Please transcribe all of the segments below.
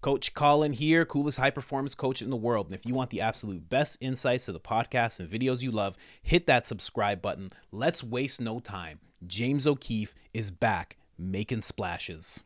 Coach Colin here, coolest high performance coach in the world. And if you want the absolute best insights to the podcasts and videos you love, hit that subscribe button. Let's waste no time. James OKeefe is back making splashes.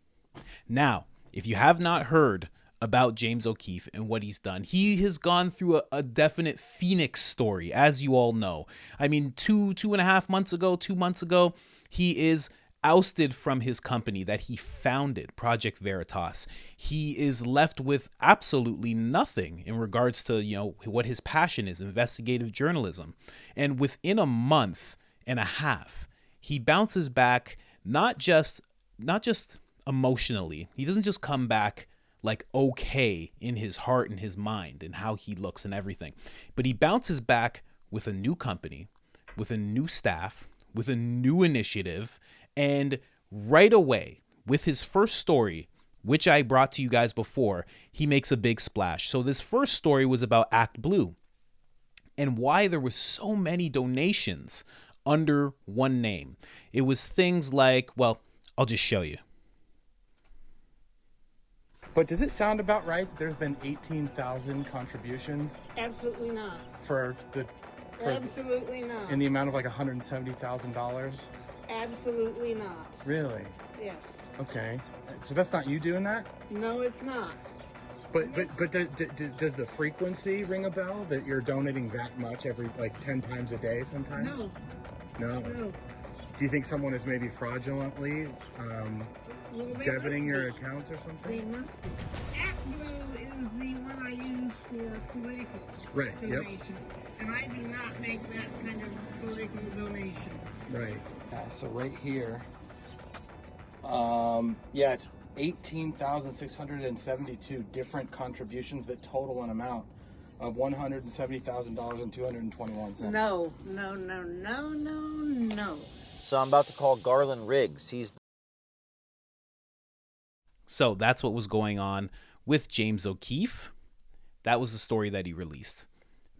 Now, if you have not heard about James OKeefe and what he's done, he has gone through a definite Phoenix story, as you all know. I mean, 2.5 months ago, 2 months ago, he is ousted from his company that he founded, Project Veritas. He is left with absolutely nothing in regards to, what his passion is, investigative journalism. And within a month and a half, he bounces back, not just emotionally. He doesn't just come back like okay in his heart and his mind and how he looks and everything, but he bounces back with a new company, with a new staff, with a new initiative. And right away, with his first story, which I brought to you guys before, he makes a big splash. So this first story was about Act Blue and why there were so many donations under one name. It was things like, well, I'll just show you. But does it sound about right that there's been 18,000 contributions? Absolutely not. Absolutely not. In the amount of like $170,000? Absolutely not. Really? Yes. Okay. So that's not you doing that? No, it's not. But does the frequency ring a bell that you're donating that much every 10 times a day sometimes? No. Do you think someone is maybe fraudulently debiting your accounts or something? They must be. Act Blue is the one I use for political donations. Yep. And I do not make that kind of political donations. Right. So right here, it's 18,672 different contributions that total an amount of $170,000.221. No. So I'm about to call Garland Riggs. So that's what was going on with James OKeefe. That was the story that he released.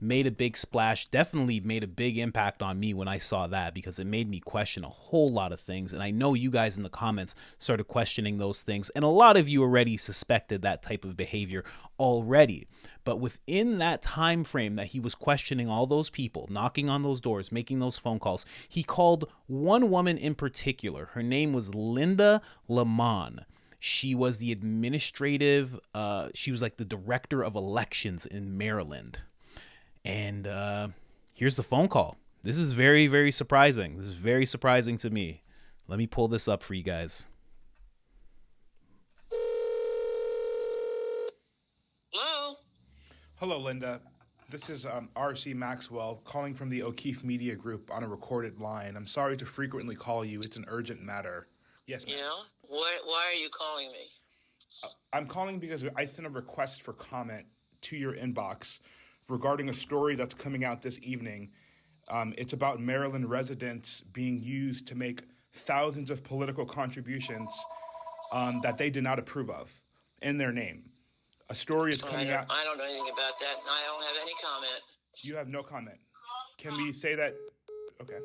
Made a big splash, definitely made a big impact on me when I saw that, because it made me question a whole lot of things. And I know you guys in the comments started questioning those things. And a lot of you already suspected that type of behavior already. But within that time frame that he was questioning all those people, knocking on those doors, making those phone calls, he called one woman in particular. Her name was Linda Lamon. She was the she was like the director of elections in Maryland. And here's the phone call. This is very, very surprising. This is very surprising to me. Let me pull this up for you guys. Hello? Hello, Linda. This is R.C. Maxwell calling from the OKeefe Media Group on a recorded line. I'm sorry to frequently call you. It's an urgent matter. Yes, ma'am. Yeah? Why are you calling me? I'm calling because I sent a request for comment to your inbox regarding a story that's coming out this evening. It's about Maryland residents being used to make thousands of political contributions that they did not approve of in their name. A story is coming out. I don't know anything about that. I don't have any comment. You have no comment. Can we say that? Okay.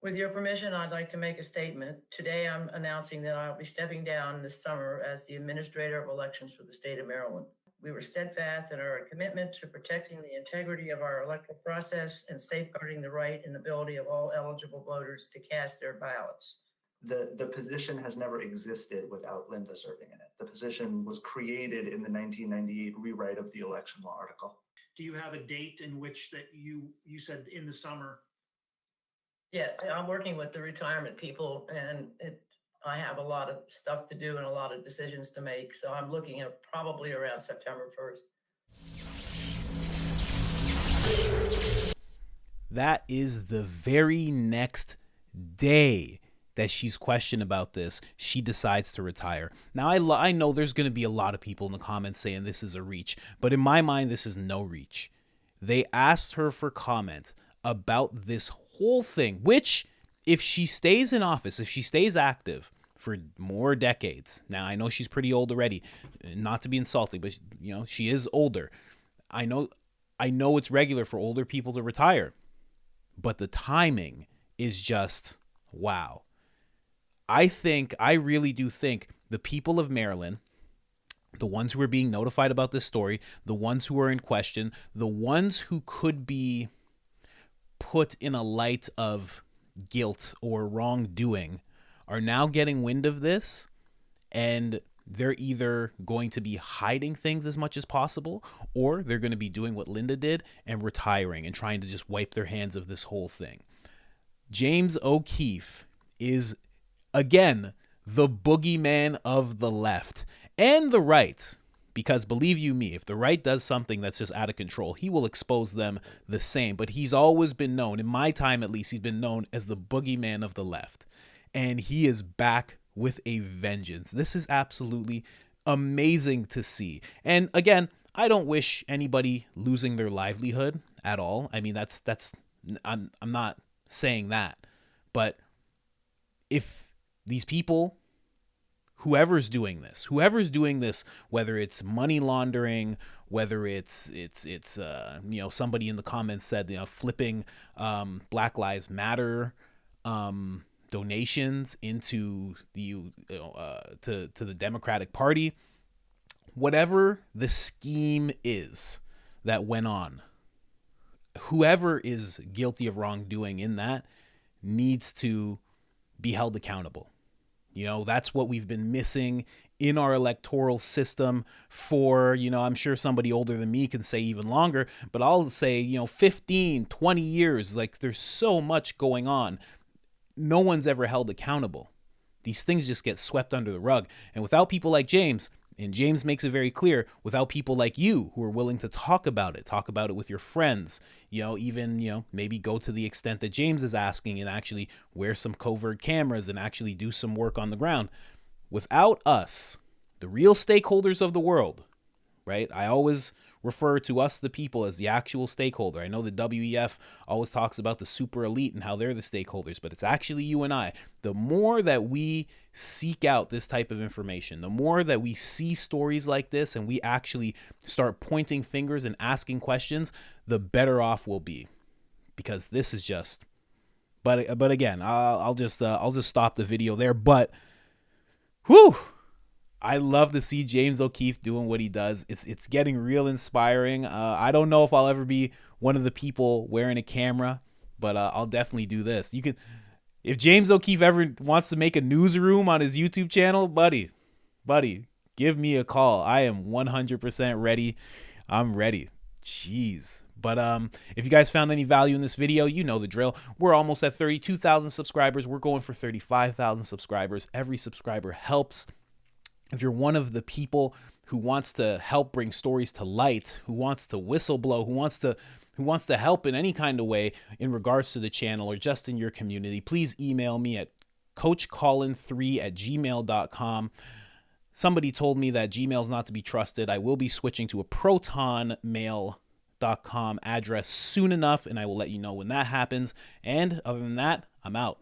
With your permission, I'd like to make a statement. Today, I'm announcing that I'll be stepping down this summer as the Administrator of Elections for the state of Maryland. We were steadfast in our commitment to protecting the integrity of our electoral process and safeguarding the right and ability of all eligible voters to cast their ballots. The position has never existed without Linda serving in it. The position was created in the 1998 rewrite of the election law article. Do you have a date in which that you said in the summer? Yeah, I'm working with the retirement people, and I have a lot of stuff to do and a lot of decisions to make. So I'm looking at probably around September 1st. That is the very next day that she's questioned about this, she decides to retire. Now, I know there's going to be a lot of people in the comments saying this is a reach, but in my mind, this is no reach. They asked her for comment about this whole thing, which, if she stays in office, if she stays active for more decades, now I know she's pretty old already, not to be insulting, but she is older. I know it's regular for older people to retire, but the timing is just wow. I really do think the people of Maryland, the ones who are being notified about this story, the ones who are in question, the ones who could be put in a light of guilt or wrongdoing, are now getting wind of this, and they're either going to be hiding things as much as possible, or they're going to be doing what Linda did and retiring and trying to just wipe their hands of this whole thing. James O'Keefe is, again, the boogeyman of the left and the right, because believe you me, if the right does something that's just out of control, he will expose them the same. But he's always been known, in my time at least, he's been known as the boogeyman of the left. And he is back with a vengeance. This is absolutely amazing to see. And again, I don't wish anybody losing their livelihood at all. I mean, I'm not saying that. But if these people, whoever's doing this, whether it's money laundering, whether it's somebody in the comments said, flipping Black Lives Matter donations into the to the Democratic Party, whatever the scheme is that went on, whoever is guilty of wrongdoing in that needs to be held accountable. That's what we've been missing in our electoral system for, I'm sure somebody older than me can say even longer, but I'll say, 15, 20 years. Like, there's so much going on. No one's ever held accountable. These things just get swept under the rug. And without people like James, and James makes it very clear, without people like you who are willing to talk about it with your friends, even, maybe go to the extent that James is asking and actually wear some covert cameras and actually do some work on the ground. Without us, the real stakeholders of the world, right? I always refer to us, the people, as the actual stakeholder. I know the WEF always talks about the super elite and how they're the stakeholders, but it's actually you and I. The more that we seek out this type of information, the more that we see stories like this and we actually start pointing fingers and asking questions, the better off we'll be. Because this is just, but again, I'll just stop the video there. But whew, I love to see James O'Keefe doing what he does. It's getting real inspiring. I don't know if I'll ever be one of the people wearing a camera, but I'll definitely do this. If James O'Keefe ever wants to make a newsroom on his YouTube channel, buddy, give me a call. I am 100% ready. I'm ready. Jeez. But if you guys found any value in this video, you know the drill. We're almost at 32,000 subscribers. We're going for 35,000 subscribers. Every subscriber helps. If you're one of the people who wants to help bring stories to light, who wants to whistleblow, who wants to help in any kind of way in regards to the channel or just in your community, please email me at coachcolin3@gmail.com. Somebody told me that Gmail is not to be trusted. I will be switching to a protonmail.com address soon enough, and I will let you know when that happens. And other than that, I'm out.